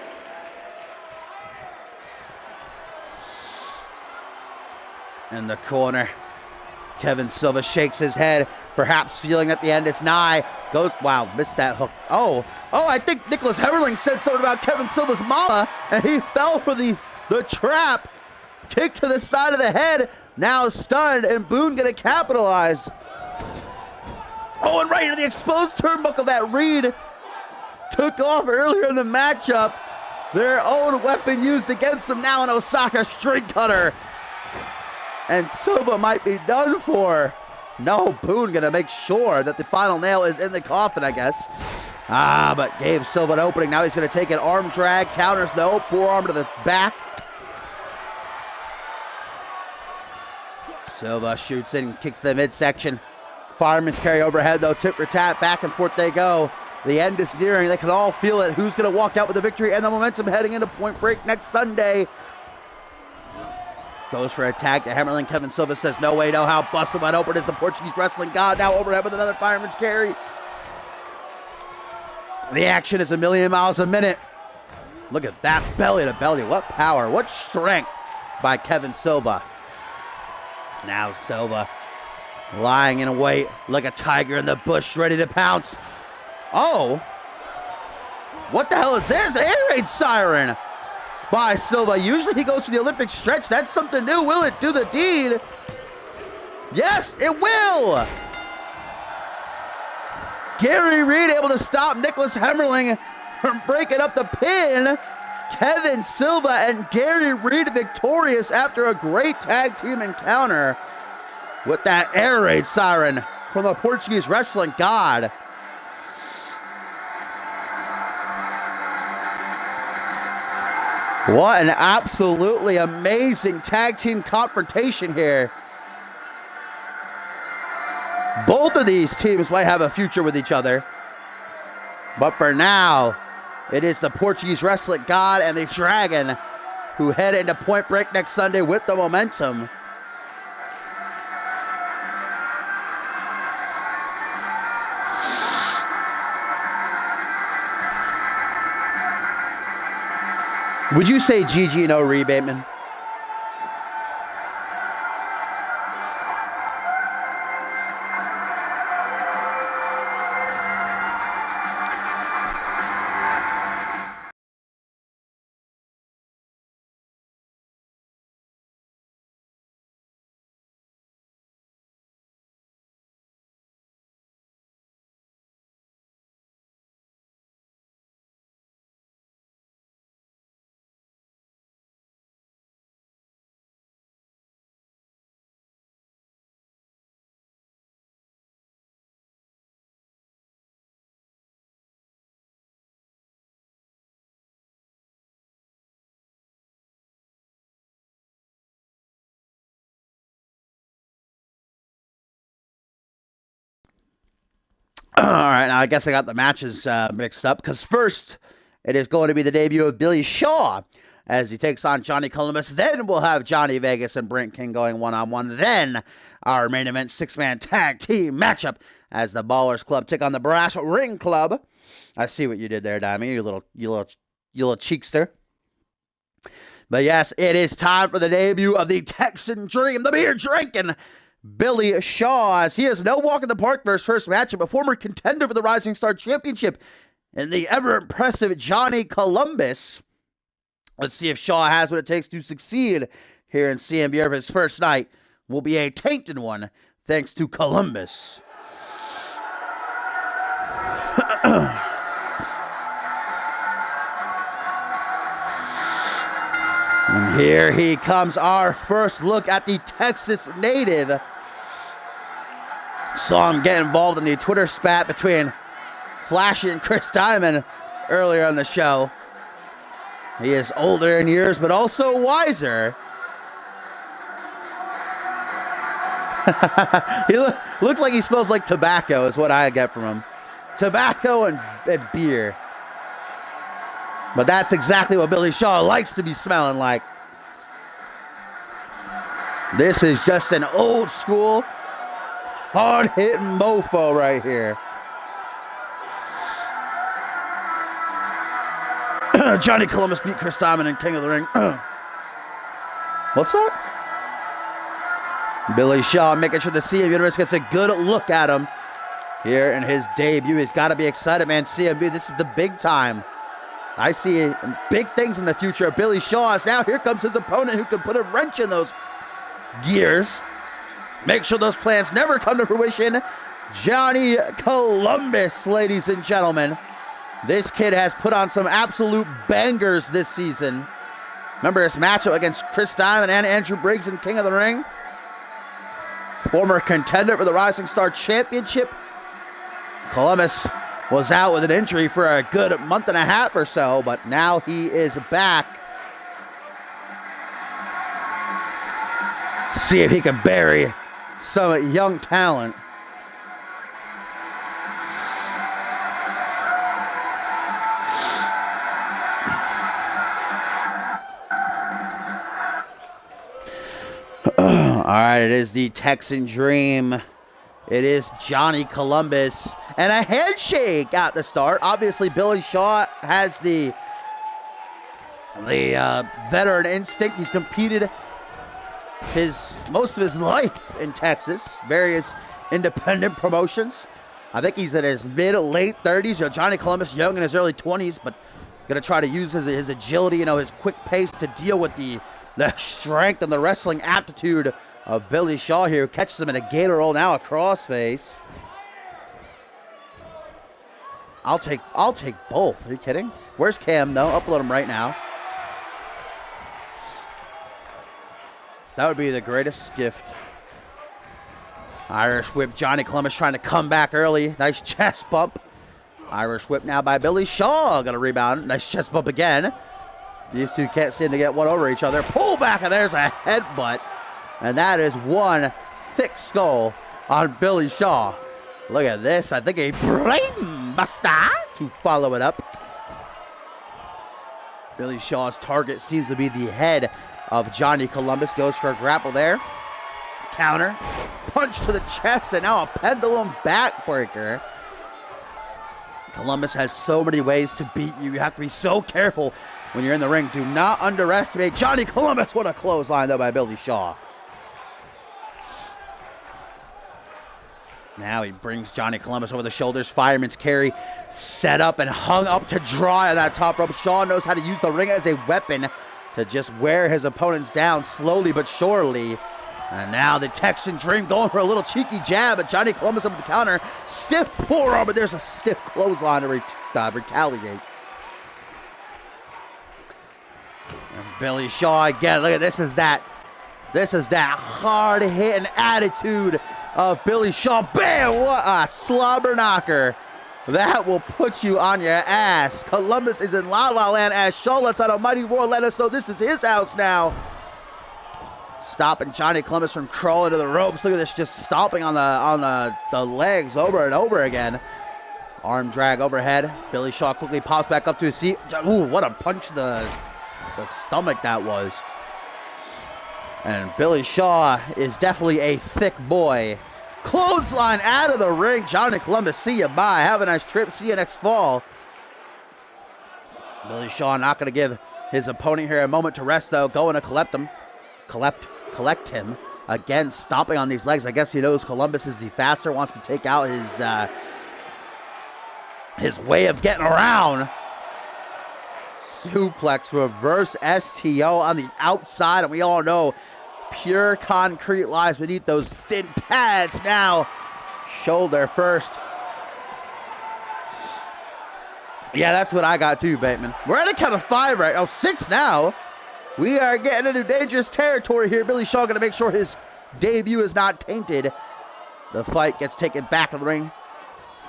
In the corner, Kevin Silva shakes his head, perhaps feeling that the end is nigh. Goes, wow, missed that hook. Oh, I think Nicholas Hemmerling said something about Kevin Silva's mama, and he fell for the trap. Kick to the side of the head, now stunned, and Boone gonna capitalize. Oh, and right into the exposed turnbuckle that Reed took off earlier in the matchup. Their own weapon used against them now in Osaka Street Cutter. And Silva might be done for. No, Boone gonna make sure that the final nail is in the coffin, I guess. But gave Silva an opening. Now he's gonna take an arm drag, counters the forearm to the back. Silva shoots in, kicks the midsection. Fireman's carry overhead, though. Tip for tap. Back and forth they go. The end is nearing. They can all feel it. Who's going to walk out with the victory and the momentum heading into Point Break next Sunday? Goes for a tag to Hemmerling. Kevin Silva says, no way, no how. Busted wide open is the Portuguese wrestling god. Now overhead with another fireman's carry. The action is a million miles a minute. Look at that belly to belly. What power, what strength by Kevin Silva. Now Silva lying in wait like a tiger in the bush, ready to pounce. Oh, what the hell is this? Air raid siren by Silva. Usually he goes for the Olympic stretch. That's something new. Will it do the deed? Yes, it will. Gary Reed able to stop Nicholas Hemmerling from breaking up the pin. Kevin Silva and Gary Reed victorious after a great tag team encounter with that air raid siren from the Portuguese wrestling god. What an absolutely amazing tag team confrontation here. Both both of these teams might have a future with each other. But for now, it is the Portuguese wrestling god and the Dragon who head into Point Break next Sunday with the momentum. Would you say GG no rebate, man? All right, now I guess I got the matches mixed up because first it is going to be the debut of Billy Shaw as he takes on Johnny Columbus. Then we'll have Johnny Vegas and Brent King going one-on-one. Then our main event six-man tag team matchup as the Ballers Club take on the Brass Ring Club. I see what you did there, Diamond. You little cheekster. But yes, it is time for the debut of the Texan Dream, the beer drinking Billy Shaw, as he has no walk in the park for his first matchup, a former contender for the Rising Star Championship, and the ever-impressive Johnny Columbus. Let's see if Shaw has what it takes to succeed here in CMV. His first night will be a tainted one, thanks to Columbus. And here he comes, our first look at the Texas native. Saw him get involved in the Twitter spat between Flashy and Chris Diamond earlier on the show. He is older in years, but also wiser. He looks like he smells like tobacco is what I get from him. Tobacco and beer. But that's exactly what Billy Shaw likes to be smelling like. This is just an old school, hard-hitting mofo right here. Johnny Columbus beat Chris Diamond in King of the Ring. What's that? Billy Shaw making sure the CMV Universe gets a good look at him here in his debut. He's got to be excited, man. CMV, this is the big time. I see big things in the future of Billy Shaw. Now here comes his opponent who can put a wrench in those gears. Make sure those plans never come to fruition. Johnny Columbus, ladies and gentlemen. This kid has put on some absolute bangers this season. Remember his matchup against Chris Diamond and Andrew Briggs in King of the Ring? Former contender for the Rising Star Championship. Columbus was out with an injury for a good month and a half or so, but now he is back. See if he can bury some young talent. All right, it is the Texan Dream. It is Johnny Columbus. And a handshake at the start. Obviously, Billy Shaw has the veteran instinct. He's competed most of his life in Texas. Various independent promotions. I think he's in his mid-late 30s. Johnny Columbus, young in his early 20s, but going to try to use his agility, his quick pace to deal with the strength and the wrestling aptitude of Billy Shaw here, who catches him in a gator roll, now a crossface. I'll take both. Are you kidding? Where's Cam, though? Upload him right now. That would be the greatest gift. Irish whip, Johnny Columbus trying to come back early. Nice chest bump. Irish whip now by Billy Shaw. Gonna rebound. Nice chest bump again. These two can't seem to get one over each other. Pull back, and there's a headbutt. And that is one thick skull on Billy Shaw. Look at this. I think a brain buster to follow it up. Billy Shaw's target seems to be the head of Johnny Columbus. Goes for a grapple there. Counter. Punch to the chest, and now a pendulum backbreaker. Columbus has so many ways to beat you. You have to be so careful when you're in the ring. Do not underestimate Johnny Columbus. What a clothesline, though, by Billy Shaw. Now he brings Johnny Columbus over the shoulders. Fireman's carry set up and hung up to dry on that top rope. Shaw knows how to use the ring as a weapon to just wear his opponents down slowly but surely. And now the Texan Dream going for a little cheeky jab, but Johnny Columbus up the counter. Stiff forearm, but there's a stiff clothesline to retaliate. And Billy Shaw again. Look at this. Is that hard hitting attitude of Billy Shaw. Bam! What a slobber knocker. That will put you on your ass. Columbus is in La La Land as Shaw lets out a mighty roar. Let us know this is his house now. Stopping Johnny Columbus from crawling to the ropes. Look at this, just stomping on the legs over and over again. Arm drag overhead. Billy Shaw quickly pops back up to his feet. Ooh, what a punch to the stomach that was. And Billy Shaw is definitely a thick boy. Clothesline out of the ring. Johnny Columbus, see you bye. Have a nice trip. See you next fall. Billy Shaw not going to give his opponent here a moment to rest, though. Going to collect him. Again, stomping on these legs. I guess he knows Columbus is the faster, wants to take out his way of getting around. Suplex, reverse STO on the outside, and we all know pure concrete lies beneath those thin pads. Now, shoulder first. Yeah, that's what I got too, Bateman. We're at a count of 5 right now. Oh, 6 now. We are getting into dangerous territory here. Billy Shaw going to make sure his debut is not tainted. The fight gets taken back in the ring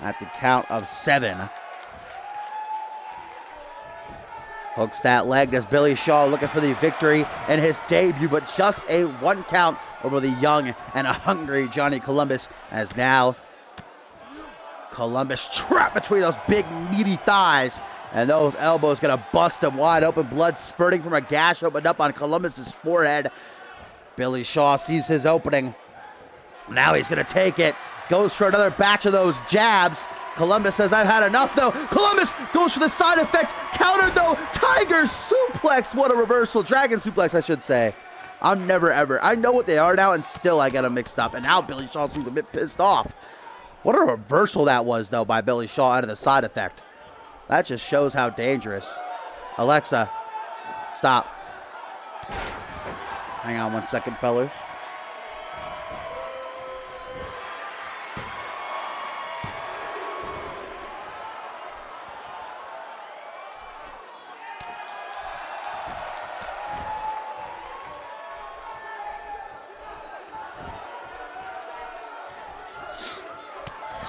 at the count of 7. Hooks that leg as Billy Shaw looking for the victory in his debut, but just a 1 count over the young and a hungry Johnny Columbus, as now Columbus trapped between those big meaty thighs, and those elbows gonna bust him wide open, blood spurting from a gash opened up on Columbus's forehead. Billy Shaw sees his opening. Now he's gonna take it, goes for another batch of those jabs. Columbus says, I've had enough, though. Columbus goes for the side effect. Countered, though. Tiger suplex. What a reversal. Dragon suplex, I should say. I'm never, ever. I know what they are now, and still I get them mixed up. And now Billy Shaw seems a bit pissed off. What a reversal that was, though, by Billy Shaw out of the side effect. That just shows how dangerous. Alexa, stop. Hang on 1 second, fellas.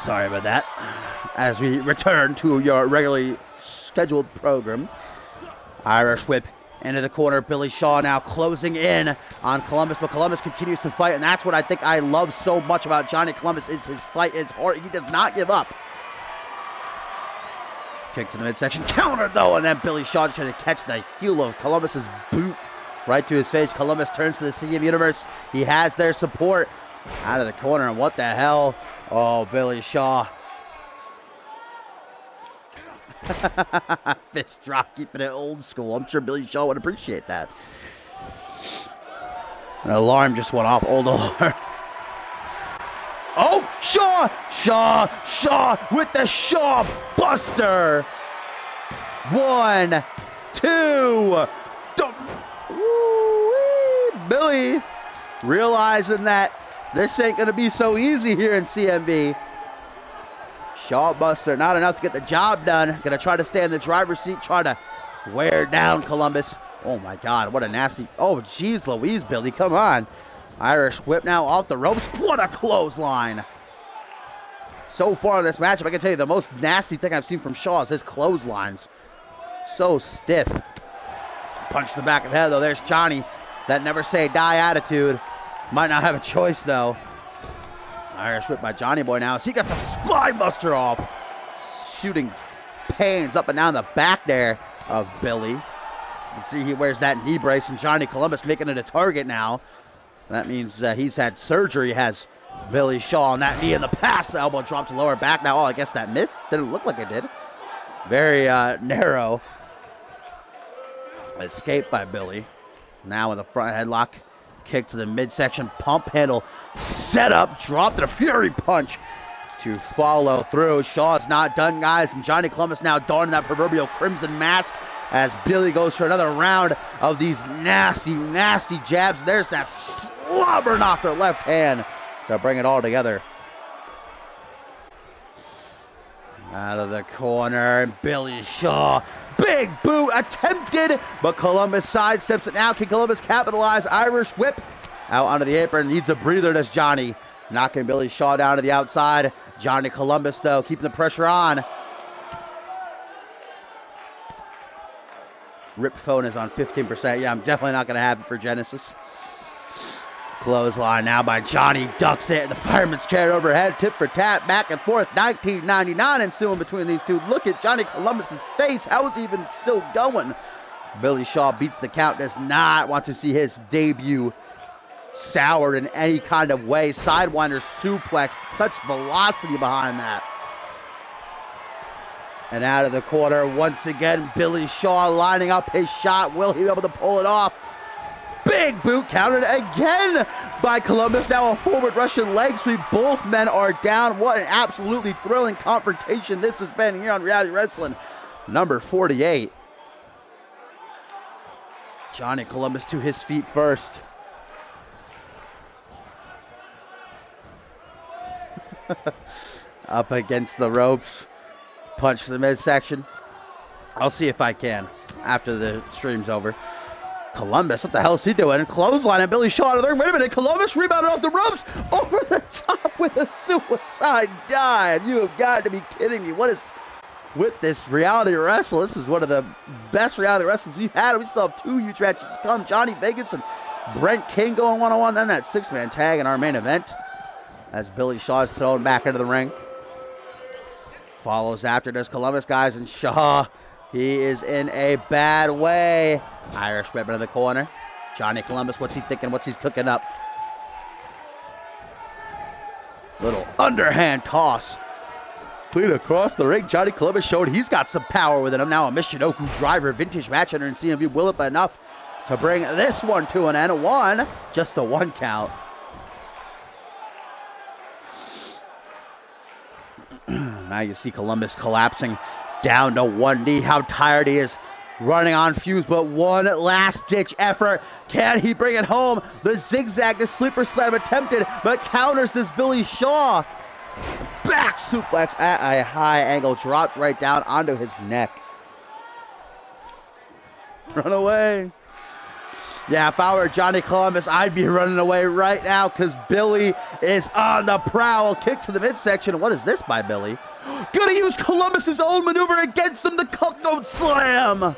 Sorry about that. As we return to your regularly scheduled program. Irish whip into the corner. Billy Shaw now closing in on Columbus, but Columbus continues to fight, and that's what I think I love so much about Johnny Columbus is his fight is hard. He does not give up. Kick to the midsection. Counter, though, and then Billy Shaw just trying to catch the heel of Columbus's boot right to his face. Columbus turns to the CMV Universe. He has their support out of the corner, and what the hell? Oh, Billy Shaw. Fist drop, keeping it old school. I'm sure Billy Shaw would appreciate that. An alarm just went off. Old alarm. Oh, Shaw with the Shaw Buster. 1, 2. Woo-wee. Billy realizing that this ain't going to be so easy here in CMV. Shaw Buster, not enough to get the job done. Going to try to stay in the driver's seat, try to wear down Columbus. Oh, my God, what a nasty... Oh, geez, Louise, Billy, come on. Irish whip now off the ropes. What a clothesline. So far in this matchup, I can tell you the most nasty thing I've seen from Shaw is his clotheslines. So stiff. Punch to the back of the head, though. There's Johnny. That never say die attitude. Might not have a choice, though. Irish whip by Johnny Boy now as he gets a spine buster off. Shooting pains up and down the back there of Billy. You can see he wears that knee brace, and Johnny Columbus making it a target now. That means he's had surgery, has Billy Shaw on that knee in the past. The elbow dropped to lower back now. Oh, I guess that missed. Didn't look like it did. Very narrow escape by Billy. Now with a front headlock. Kick to the midsection, pump handle, set up, dropped a fury punch to follow through. Shaw's not done, guys, and Johnny Columbus now donning that proverbial crimson mask as Billy goes for another round of these nasty, nasty jabs. There's that slobber knocker left hand to bring it all together. Out of the corner, and Billy Shaw. Big boot attempted, but Columbus sidesteps it now. Can Columbus capitalize? Irish whip out onto the apron. Needs a breather, does Johnny. Knocking Billy Shaw down to the outside. Johnny Columbus, though, keeping the pressure on. Rip phone is on 15%. Yeah, I'm definitely not going to have it for Genesis. Clothesline now by Johnny. Ducks it. The fireman's chair overhead. Tip for tap. Back and forth. 19.99 ensuing between these two. Look at Johnny Columbus's face. How is he even still going? Billy Shaw beats the count. Does not want to see his debut soured in any kind of way. Sidewinder suplex. Such velocity behind that. And out of the corner once again, Billy Shaw lining up his shot. Will he be able to pull it off? Big boot countered again by Columbus. Now a forward Russian leg sweep. Both men are down. What an absolutely thrilling confrontation this has been here on Reality Wrasslin number 48. Johnny Columbus to his feet first. Up against the ropes. Punch to the midsection. I'll see if I can after the stream's over. Columbus, what the hell is he doing? Clothesline and Billy Shaw out of there. Wait a minute, Columbus rebounded off the ropes over the top with a suicide dive. You have got to be kidding me. What is with this Reality Wrestling? This is one of the best Reality Wrestlers we've had. We still have two huge matches to come. Johnny Vegas and Brent King going one-on-one. Then that six-man tag in our main event as Billy Shaw is thrown back into the ring. Follows after does Columbus, guys, and Shaw, he is in a bad way. Irish whip into the corner. Johnny Columbus, what's he thinking? What's he cooking up? Little underhand toss. Clean across the ring. Johnny Columbus showed he's got some power within him. Now a Michinoku driver, vintage match under in CMV. Will it be enough to bring this one to an end? One, just a one count. Now you see Columbus collapsing down to one knee. How tired he is, running on fumes, but one last-ditch effort. Can he bring it home? The zigzag, the sleeper slam attempted, but counters this Billy Shaw. Back suplex at a high angle, dropped right down onto his neck. Run away. Yeah, if I were Johnny Columbus, I'd be running away right now because Billy is on the prowl. Kick to the midsection. What is this by Billy? Gonna use Columbus's own maneuver against him, the cutthroat slam.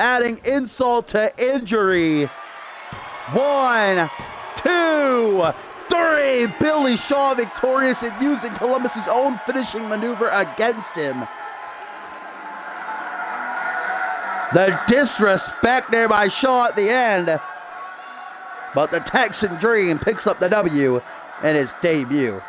Adding insult to injury. 1, 2, 3. Billy Shaw victorious in using Columbus's own finishing maneuver against him. The disrespect there by Shaw at the end. But the Texan Dream picks up the W in his debut.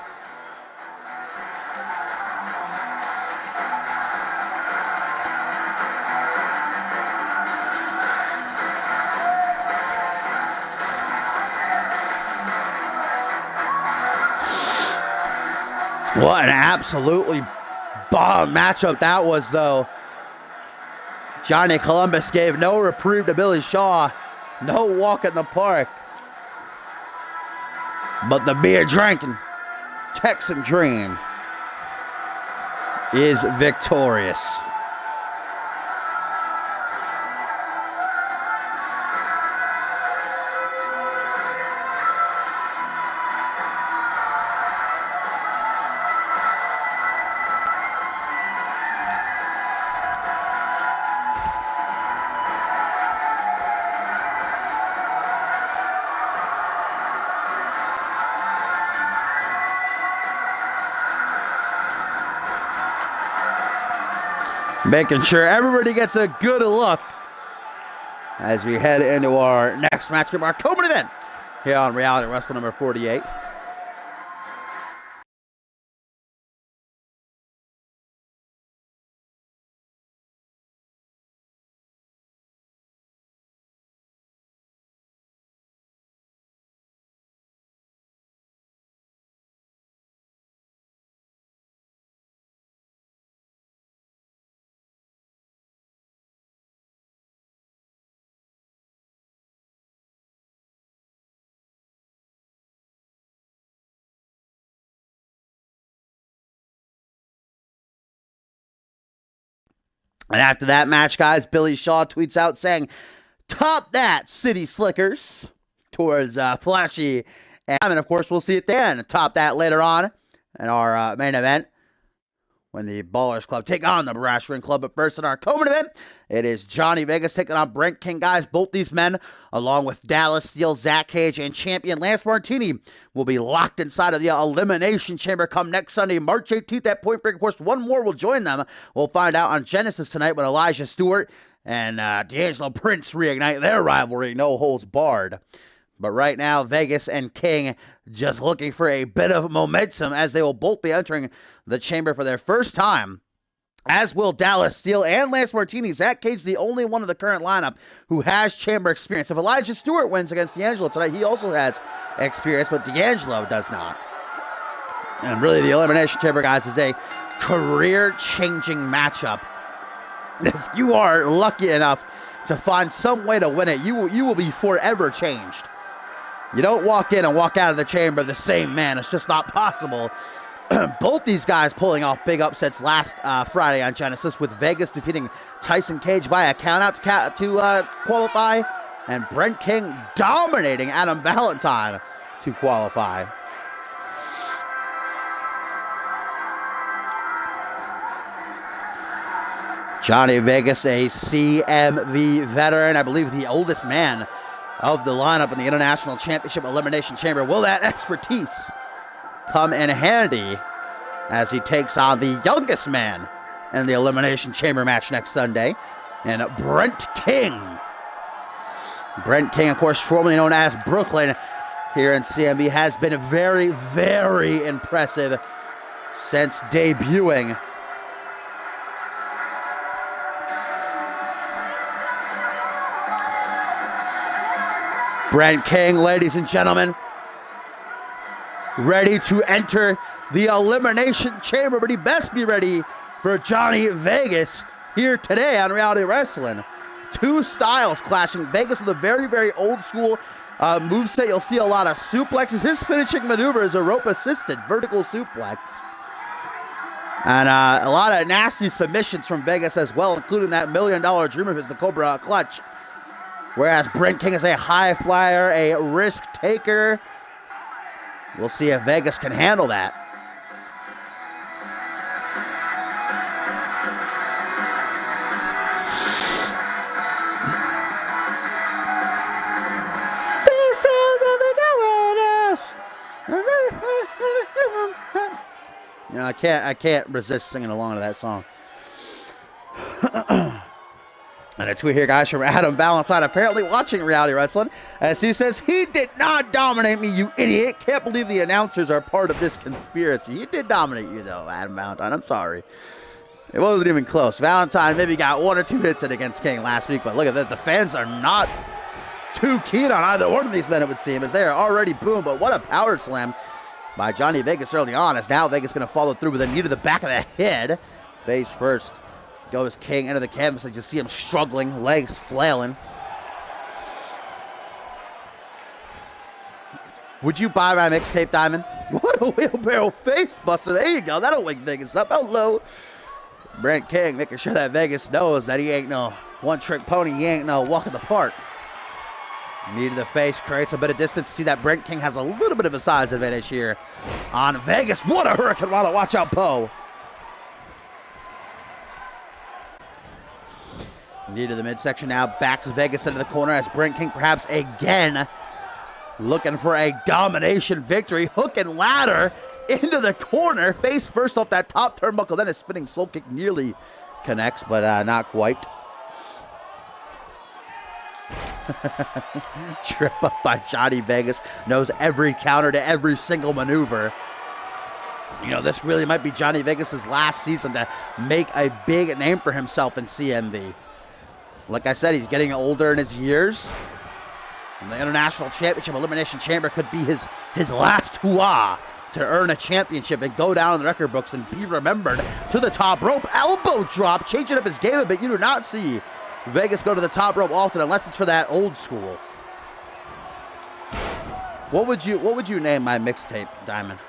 What an absolutely bomb matchup that was, though. Johnny Columbus gave no reprieve to Billy Shaw. No walk in the park. But the beer drinking Texan Dream is victorious. Making sure everybody gets a good look as we head into our next match of our co-main event here on Reality Wrasslin number 48. And after that match, guys, Billy Shaw tweets out saying, "Top that, City Slickers," towards Flashy. And of course, we'll see it then. Top that later on in our main event when the Ballers Club take on the Brash Ring Club. But first in our co-main event, it is Johnny Vegas taking on Brent King. Guys, both these men, along with Dallas Steele, Zach Cage, and champion Lance Martini, will be locked inside of the Elimination Chamber come next Sunday, March 18th at Point Break. Of course, one more will join them. We'll find out on Genesis tonight when Elijah Stewart and D'Angelo Prince reignite their rivalry, no holds barred. But right now, Vegas and King just looking for a bit of momentum as they will both be entering the chamber for their first time, as will Dallas Steele and Lance Martini. Zach Cage, the only one of the current lineup who has chamber experience. If Elijah Stewart wins against D'Angelo tonight, he also has experience, but D'Angelo does not. And really, the Elimination Chamber, guys, is a career-changing matchup. If you are lucky enough to find some way to win it, you will be forever changed. You don't walk in and walk out of the chamber the same man. It's just not possible. Both these guys pulling off big upsets last Friday on Genesis, with Vegas defeating Tyson Cage via countouts to qualify, and Brent King dominating Adam Valentine to qualify. Johnny Vegas, a CMV veteran, I believe the oldest man of the lineup in the International Championship Elimination Chamber. Will that expertise come in handy as he takes on the youngest man in the Elimination Chamber match next Sunday, and Brent King. Brent King, of course, formerly known as Brooklyn here in CMV, has been very, very impressive since debuting. Brent King, ladies and gentlemen, ready to enter the Elimination Chamber, but he best be ready for Johnny Vegas here today on Reality Wrasslin. Two styles clashing. Vegas with a very, very old school moveset. You'll see a lot of suplexes. His finishing maneuver is a rope-assisted vertical suplex. And a lot of nasty submissions from Vegas as well, including that $1 million dream of his, the Cobra Clutch. Whereas Brent King is a high flyer, a risk taker. We'll see if Vegas can handle that. You know, I can't resist singing along to that song. And a tweet here, guys, from Adam Valentine, apparently watching Reality Wrasslin, as he says, "He did not dominate me, you idiot. Can't believe the announcers are part of this conspiracy." He did dominate you, though, Adam Valentine. I'm sorry. It wasn't even close. Valentine maybe got 1 or 2 hits in against King last week, but look at that. The fans are not too keen on either one of these men, it would seem, as they are already boomed. But what a power slam by Johnny Vegas early on, as now Vegas going to follow through with a knee to the back of the head. Face first goes King into the canvas. I just see him struggling, legs flailing. Would you buy my mixtape, Diamond? What a wheelbarrow face buster. There you go. That'll wake Vegas up. Hello. Brent King making sure that Vegas knows that he ain't no one-trick pony. He ain't no walk in the park. Knee to the face creates a bit of distance. See that Brent King has a little bit of a size advantage here on Vegas. What a hurricane rana. Watch out, Poe. Knee to the midsection now. Back to Vegas into the corner as Brent King perhaps again looking for a domination victory. Hook and ladder into the corner. Face first off that top turnbuckle. Then a spinning slow kick nearly connects, but not quite. Trip up by Johnny Vegas. Knows every counter to every single maneuver. You know, this really might be Johnny Vegas' last season to make a big name for himself in CMV. Like I said, he's getting older in his years. And the International Championship Elimination Chamber could be his last hurrah to earn a championship and go down in the record books and be remembered. To the top rope, elbow drop, changing up his game a bit. You do not see Vegas go to the top rope often unless it's for that old school. What would you name my mixtape, Diamond?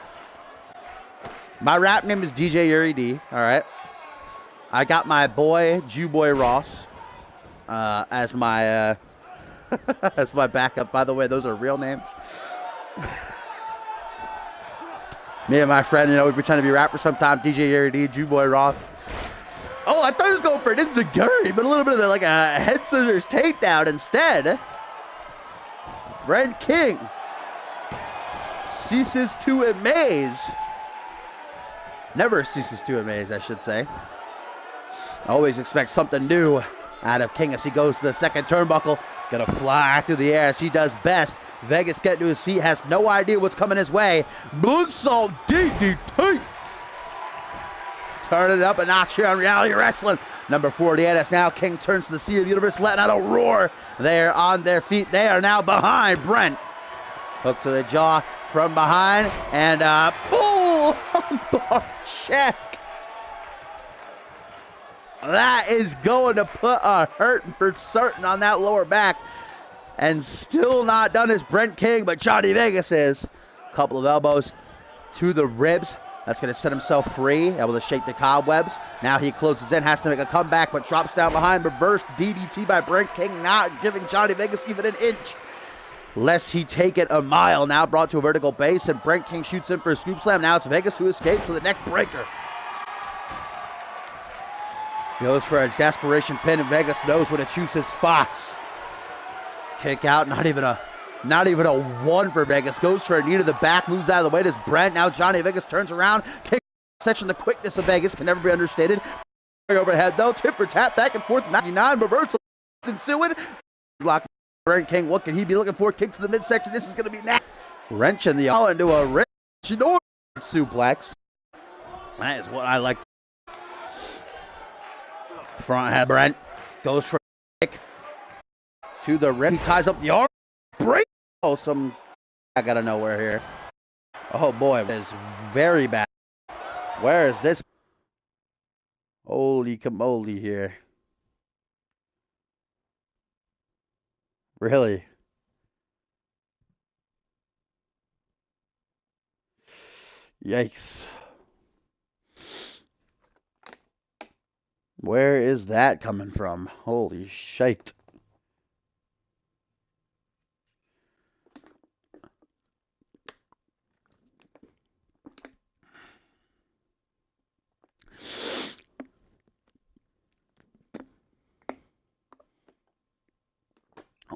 My rap name is DJ Yuri D. All right. I got my boy Jew Boy Ross as my as my backup. By the way, those are real names. Me and my friend, you know, we pretend to be rappers sometimes. DJ Yuri D, Jew Boy Ross. Oh, I thought he was going for an enziguri, but a little bit of like a head scissors takedown instead. Brent King ceases to amaze. Never ceases to amaze, I should say. Always expect something new out of King as he goes to the second turnbuckle. Gonna fly through the air as he does best. Vegas getting to his feet, has no idea what's coming his way. Moonsault DDT. Turn it up a notch here on Reality Wrasslin. Number 48 as now King turns to the Sea of Universe, letting out a roar. They're on their feet. They are now behind Brent. Hook to the jaw from behind. And full bar check. That is going to put a hurting for certain on that lower back. And still not done is Brent King, but Johnny Vegas is. A couple of elbows to the ribs. That's going to set himself free, able to shake the cobwebs. Now he closes in, has to make a comeback, but drops down behind. Reverse DDT by Brent King, not giving Johnny Vegas even an inch. Lest he take it a mile. Now brought to a vertical base, and Brent King shoots in for a scoop slam. Now it's Vegas who escapes with a neck breaker. Goes for a desperation pin, and Vegas knows when to choose his spots. Kick out, not even a one for Vegas. Goes for a knee to the back, moves out of the way. Does Brent. Now Johnny Vegas turns around. Kick section. The quickness of Vegas can never be understated. Overhead though, tip for tap, back and forth. 99 reversal ensuing. Lock Brent King. What can he be looking for? Kick to the midsection. This is going to be nasty. Wrenching the all into a wrench suplex. That is what I like. Front head. Brent goes for a kick to the rib. He ties up the arm. Break. Oh, I gotta know where here. Oh boy, it is very bad. Where is this? Holy camoli here. Really? Yikes. Where is that coming from? Holy shite.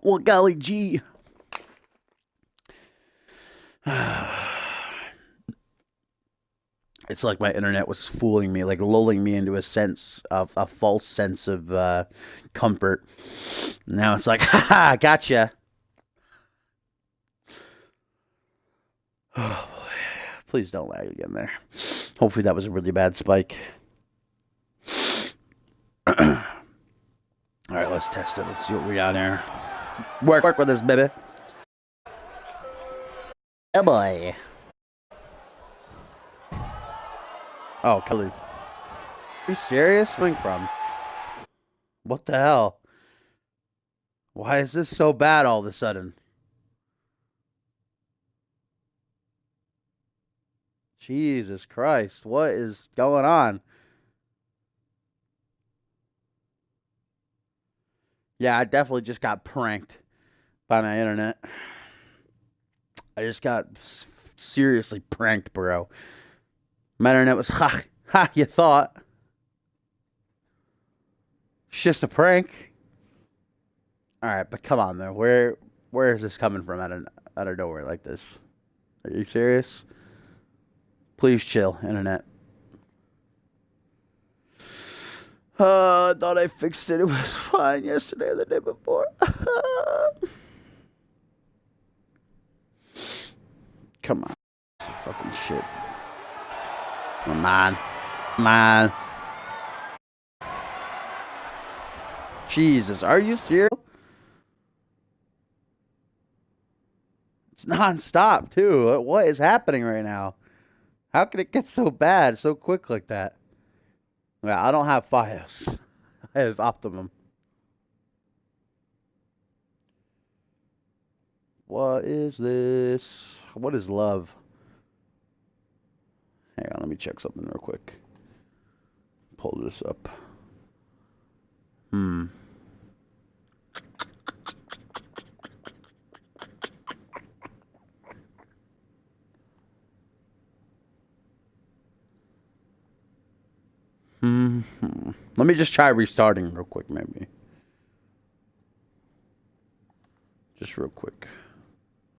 Well, golly gee. It's like my internet was fooling me, like lulling me into a false sense of comfort. Now it's like, haha, gotcha. Oh boy. Please don't lag again there. Hopefully that was a really bad spike. All right, let's test it. Let's see what we got here. Work with this, baby. Oh boy. Oh, Kelly. Are you serious? Coming from? What the hell? Why is this so bad all of a sudden? Jesus Christ. What is going on? Yeah, I definitely just got pranked by my internet. I just got seriously pranked, bro. My internet was, ha, you thought. It's just a prank. All right, but come on, though. Where is this coming from out of nowhere like this? Are you serious? Please chill, internet. I thought I fixed it. It was fine yesterday or the day before. Come on. This is fucking shit. Come on. Come on. Jesus, are you serious? It's non-stop, too. What is happening right now? How can it get so bad so quick like that? Yeah, I don't have Fios. I have Optimum. What is this? What is love? Hang on, let me check something real quick. Pull this up. Let me just try restarting real quick, maybe. Just real quick.